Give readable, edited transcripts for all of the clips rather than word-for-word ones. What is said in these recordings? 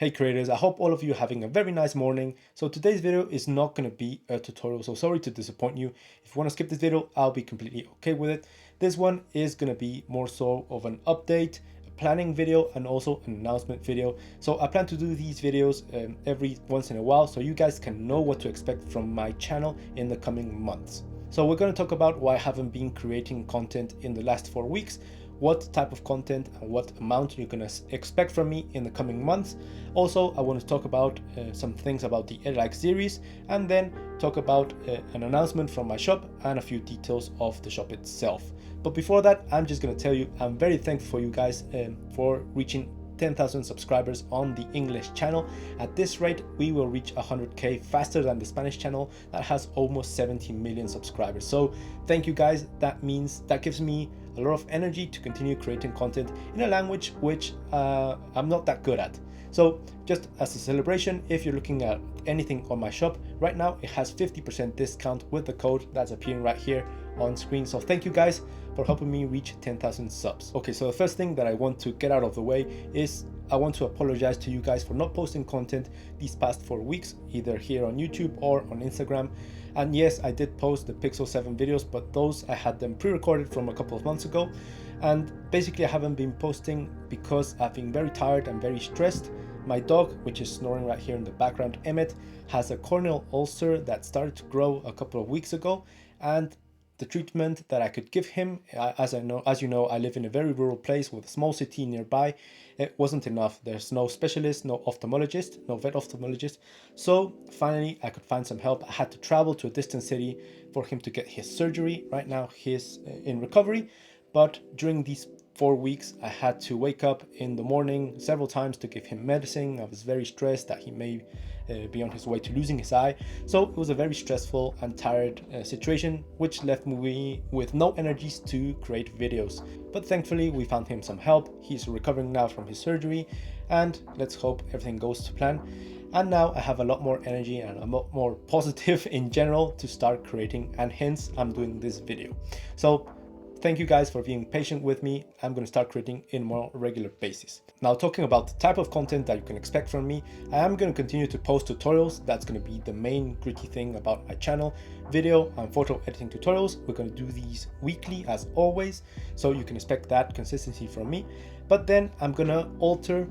Hey creators, I hope all of you are having a very nice morning. So today's video is not going to be a tutorial, so sorry to disappoint you. If you want to skip this video, I'll be completely okay with it. This one is going to be more so of an update, a planning video, and also an announcement video. So I plan to do these videos every once in a while so you guys can know what to expect from my channel in the coming months. So we're going to talk about why I haven't been creating content in the last 4 weeks, what type of content and what amount you're going to expect from me in the coming months. Also, I want to talk about some things about the LUT series, and then talk about an announcement from my shop and a few details of the shop itself. But before that, I'm just going to tell you I'm very thankful for you guys for reaching 10,000 subscribers on the English channel. At this rate, we will reach 100k faster than the Spanish channel that has almost 70 million subscribers. So thank you guys. That gives me a lot of energy to continue creating content in a language which I'm not that good at. So just as a celebration, if you're looking at anything on my shop right now, it has 50% discount with the code that's appearing right here on screen. So thank you guys for helping me reach 10,000 subs. Okay, so the first thing that I want to get out of the way is I want to apologize to you guys for not posting content these past 4 weeks, either here on YouTube or on Instagram. And yes, I did post the Pixel 7 videos, but those I had them pre-recorded from a couple of months ago. And basically I haven't been posting because I've been very tired and very stressed. My dog, which is snoring right here in the background, Emmett, has a corneal ulcer that started to grow a couple of weeks ago, and the treatment that I could give him, as you know, I live in a very rural place with a small city nearby. It wasn't enough. There's no specialist, no ophthalmologist, no vet ophthalmologist. So finally, I could find some help. I had to travel to a distant city for him to get his surgery. Right now, he's in recovery, but during these 4 weeks, I had to wake up in the morning several times to give him medicine. I was very stressed that he may be on his way to losing his eye. So it was a very stressful and tired situation, which left me with no energies to create videos. But thankfully, we found him some help. He's recovering now from his surgery, and let's hope everything goes to plan. And now I have a lot more energy and a lot more positive in general to start creating, and hence I'm doing this video. So thank you guys for being patient with me. I'm going to start creating in a more regular basis. Now, talking about the type of content that you can expect from me, I am going to continue to post tutorials. That's going to be the main gritty thing about my channel. Video and photo editing tutorials. We're going to do these weekly as always, so you can expect that consistency from me. But then I'm going to alter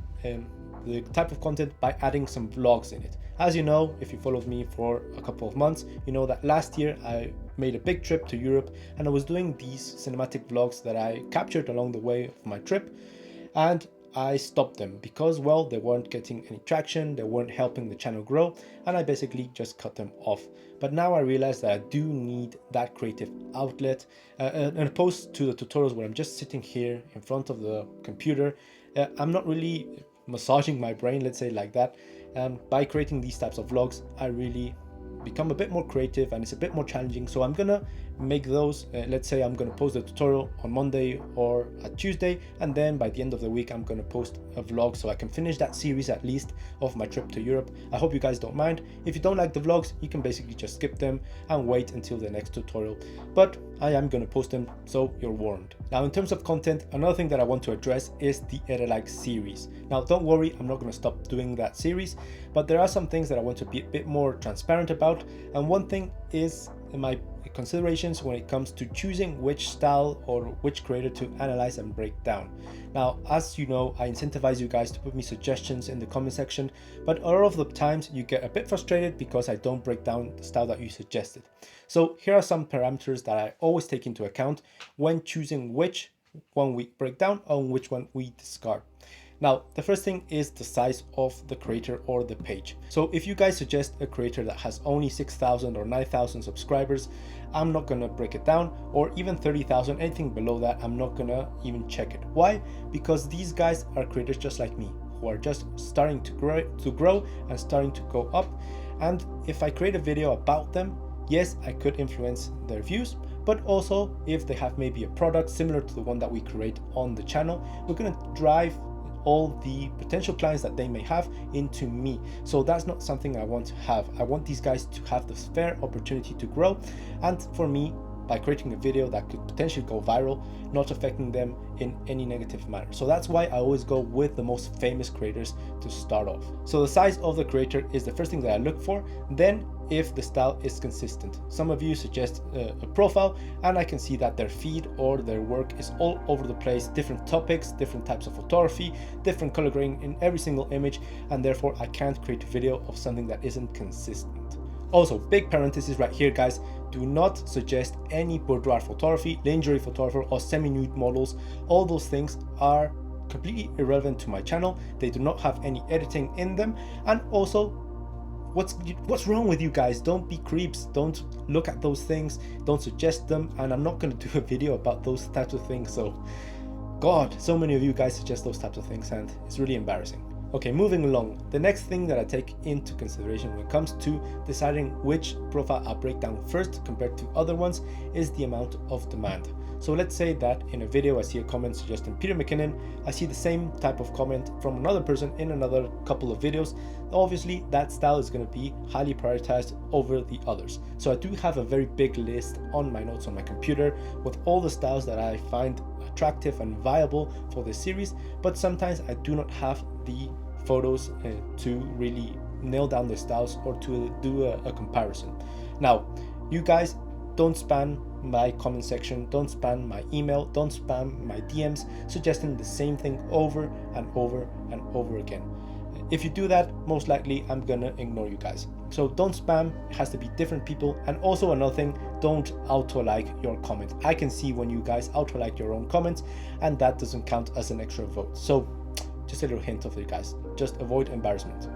the type of content by adding some vlogs in it. As you know, if you followed me for a couple of months, you know that last year I made a big trip to Europe, and I was doing these cinematic vlogs that I captured along the way of my trip, and I stopped them because, well, they weren't getting any traction, they weren't helping the channel grow, and I basically just cut them off. But now I realize that I do need that creative outlet, and opposed to the tutorials where I'm just sitting here in front of the computer. I'm not really massaging my brain, let's say like that. By creating these types of vlogs, I really become a bit more creative, and it's a bit more challenging. So I'm gonna make those, let's say I'm gonna post the tutorial on Monday or a Tuesday, and then by the end of the week I'm gonna post a vlog so I can finish that series at least of my trip to Europe. I hope you guys don't mind. If you don't like the vlogs, you can basically just skip them and wait until the next tutorial, but I am gonna post them, so you're warned. Now, in terms of content, another thing that I want to address is the LUT series. Now, don't worry, I'm not gonna stop doing that series, but there are some things that I want to be a bit more transparent about, and one thing is my considerations when it comes to choosing which style or which creator to analyze and break down. Now, as you know, I incentivize you guys to put me suggestions in the comment section, but a lot of the times you get a bit frustrated because I don't break down the style that you suggested. So here are some parameters that I always take into account when choosing which one we break down and which one we discard. Now, the first thing is the size of the creator or the page. So if you guys suggest a creator that has only 6,000 or 9,000 subscribers, I'm not gonna break it down, or even 30,000, anything below that, I'm not gonna even check it. Why? Because these guys are creators just like me, who are just starting to grow and starting to go up. And if I create a video about them, yes, I could influence their views, but also if they have maybe a product similar to the one that we create on the channel, we're gonna drive all the potential clients that they may have into me. So that's not something I want to have. I want these guys to have the fair opportunity to grow, and for me, by creating a video that could potentially go viral, not affecting them in any negative manner. So that's why I always go with the most famous creators to start off. So the size of the creator is the first thing that I look for. Then if the style is consistent. Some of you suggest a profile, and I can see that their feed or their work is all over the place, different topics, different types of photography, different color grading in every single image, and therefore I can't create a video of something that isn't consistent. Also, big parenthesis right here, guys, do not suggest any boudoir photography, lingerie photographer, or semi-nude models. All those things are completely irrelevant to my channel. They do not have any editing in them, and also what's wrong with you guys? Don't be creeps. Don't look at those things, don't suggest them, and I'm not going to do a video about those types of things. So God, so many of you guys suggest those types of things, and it's really embarrassing. Okay, moving along. The next thing that I take into consideration when it comes to deciding which profile I break down first compared to other ones is the amount of demand. So let's say that in a video I see a comment suggesting Peter McKinnon, I see the same type of comment from another person in another couple of videos. Obviously that style is going to be highly prioritized over the others. So I do have a very big list on my notes on my computer with all the styles that I find attractive and viable for this series, but sometimes I do not have the photos to really nail down the styles or to do a comparison. Now, you guys don't spam my comment section, don't spam my email, don't spam my DMs suggesting the same thing over and over and over again. If you do that, most likely I'm gonna ignore you guys. So don't spam, it has to be different people. And also another thing, don't auto-like your comment. I can see when you guys auto-like your own comments, and that doesn't count as an extra vote. So just a little hint of you guys, just avoid embarrassment.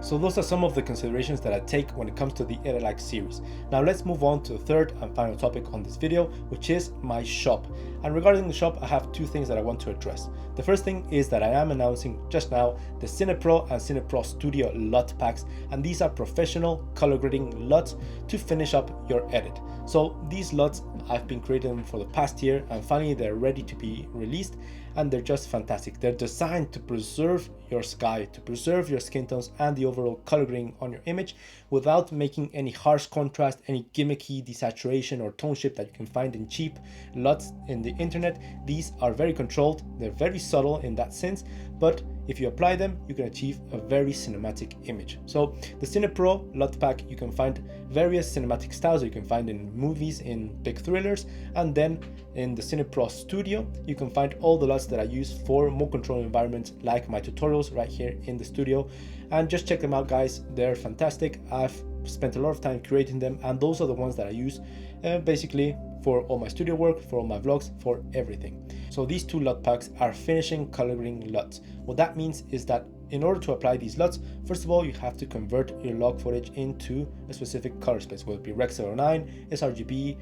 So those are some of the considerations that I take when it comes to the Like series. Now let's move on to the third and final topic on this video, which is my shop. And regarding the shop, I have two things that I want to address. The first thing is that I am announcing just now the CinePro and CinePro Studio LUT packs, and these are professional color grading LUTs to finish up your edit. So these LUTs, I've been creating them for the past year, and finally they're ready to be released, and they're just fantastic. They're designed to preserve your sky, to preserve your skin tones and the overall color grading on your image without making any harsh contrast, any gimmicky desaturation or tone shift that you can find in cheap LUTs in the internet. These are very controlled, they're very subtle in that sense, but if you apply them, you can achieve a very cinematic image. So the CinePro LUT pack, you can find various cinematic styles you can find in movies, in big thrillers, and then in the CinePro Studio, you can find all the LUTs that I use for more controlled environments like my tutorials right here in the studio. And just check them out, guys, they're fantastic. I've spent a lot of time creating them, and those are the ones that I use basically for all my studio work, for all my vlogs, for everything. So these two LUT packs are finishing color grading LUTs. What that means is that in order to apply these LUTs, first of all, you have to convert your log footage into a specific color space, whether it be Rec 09, sRGB,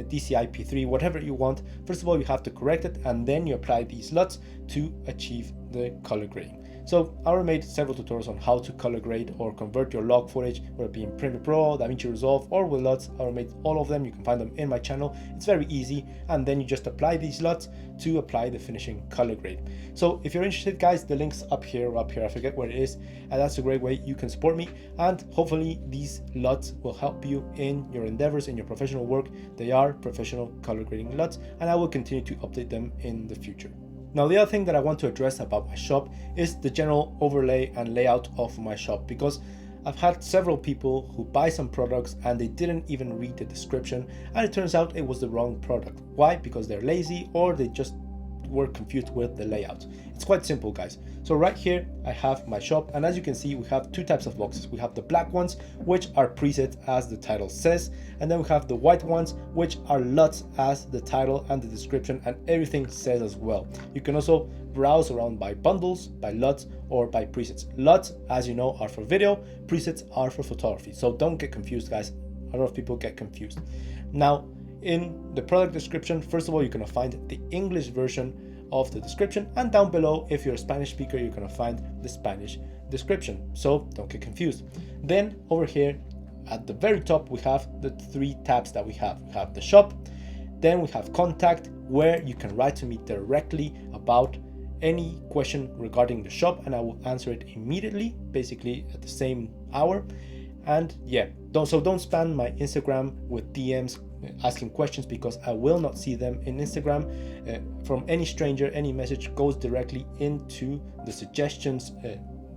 DCI P3, whatever you want. First of all, you have to correct it, and then you apply these LUTs to achieve the color grading. So I already made several tutorials on how to color grade or convert your log footage, whether it be in Premiere Pro, DaVinci Resolve, or with LUTs. I already made all of them. You can find them in my channel. It's very easy, and then you just apply these LUTs to apply the finishing color grade. So if you're interested, guys, the link's up here, I forget where it is, and that's a great way you can support me, and hopefully these LUTs will help you in your endeavors, in your professional work. They are professional color grading LUTs, and I will continue to update them in the future. Now, the other thing that I want to address about my shop is the general overlay and layout of my shop, because I've had several people who buy some products and they didn't even read the description, and it turns out it was the wrong product. Why? Because they're lazy, or they just were confused with the layout. It's quite simple, guys. So right here I have my shop, and as you can see, we have two types of boxes. We have the black ones, which are presets as the title says, and then we have the white ones, which are LUTs as the title and the description and everything says as well. You can also browse around by bundles, by LUTs, or by presets. LUTs, as you know, are for video, presets are for photography. So don't get confused, guys. A lot of people get confused. Now, in the product description, first of all, you're going to find the English version of the description, and down below, if you're a Spanish speaker, you're going to find the Spanish description. So don't get confused. Then over here at the very top, we have the three tabs that we have. We have the shop, then we have contact, where you can write to me directly about any question regarding the shop, and I will answer it immediately, basically at the same hour. And yeah, don't spam my Instagram with DMs asking questions, because I will not see them in Instagram from any stranger. Any message goes directly into the suggestions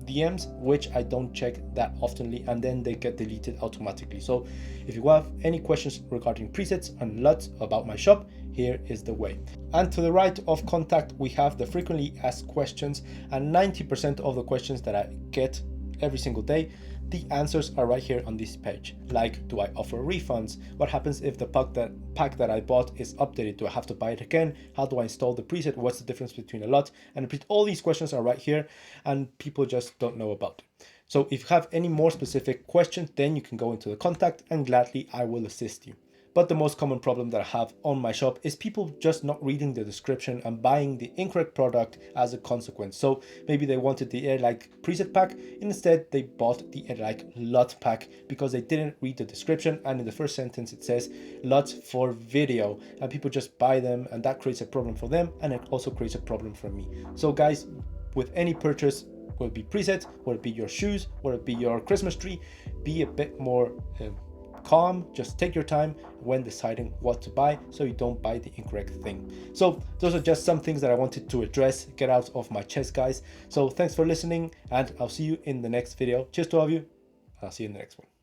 DMs, which I don't check that oftenly, and then they get deleted automatically. So if you have any questions regarding presets and LUTs about my shop, here is the way. And to the right of contact, we have the frequently asked questions, and 90% of the questions that I get every single day, the answers are right here on this page. Like, do I offer refunds? What happens if the pack that I bought is updated? Do I have to buy it again? How do I install the preset? What's the difference between a LUT and a preset? All these questions are right here, and people just don't know about it. So if you have any more specific questions, then you can go into the contact, and gladly I will assist you. But the most common problem that I have on my shop is people just not reading the description and buying the incorrect product as a consequence. So maybe they wanted the Airlike preset pack, instead they bought the Airlike LUT pack because they didn't read the description, and in the first sentence it says LUT for video, and people just buy them, and that creates a problem for them, and it also creates a problem for me. So guys, with any purchase, will it be preset, will it be your shoes, will it be your Christmas tree, be a bit more calm. Just take your time when deciding what to buy, so you don't buy the incorrect thing. So those are just some things that I wanted to address, get out of my chest, guys. So thanks for listening, and I'll see you in the next video. Cheers to all of you. I'll see you in the next one.